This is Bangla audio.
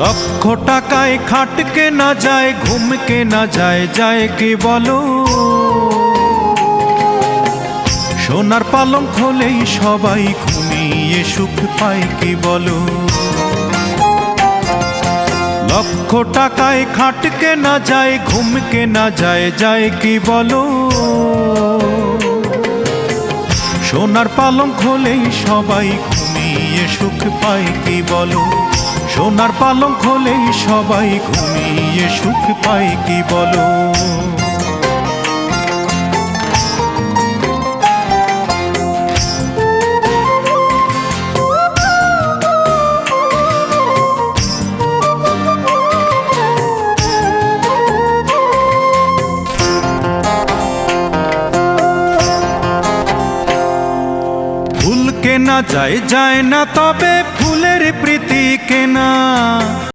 লক্ষ টাকায় খাট কেনা যায়, ঘুম কেনা যায়, যায় কি বলো? সোনার পালঙ্ক হলেই সবাই ঘুমিয়ে সুখ পায় কি বলো? লক্ষ টাকায় খাট কেনা যায়, ঘুম কেনা যায়, যায় কি বলো? সোনার পালঙ্ক হলেই সবাই ঘুমিয়ে সুখ পায় কি বলো? সোনার পালঙ্ক হলেই সবাই ঘুমিয়ে সুখ পায় কি বলো? ফুল কেনা যায়, যায় না, তবে ফুলের প্রীতি কেনা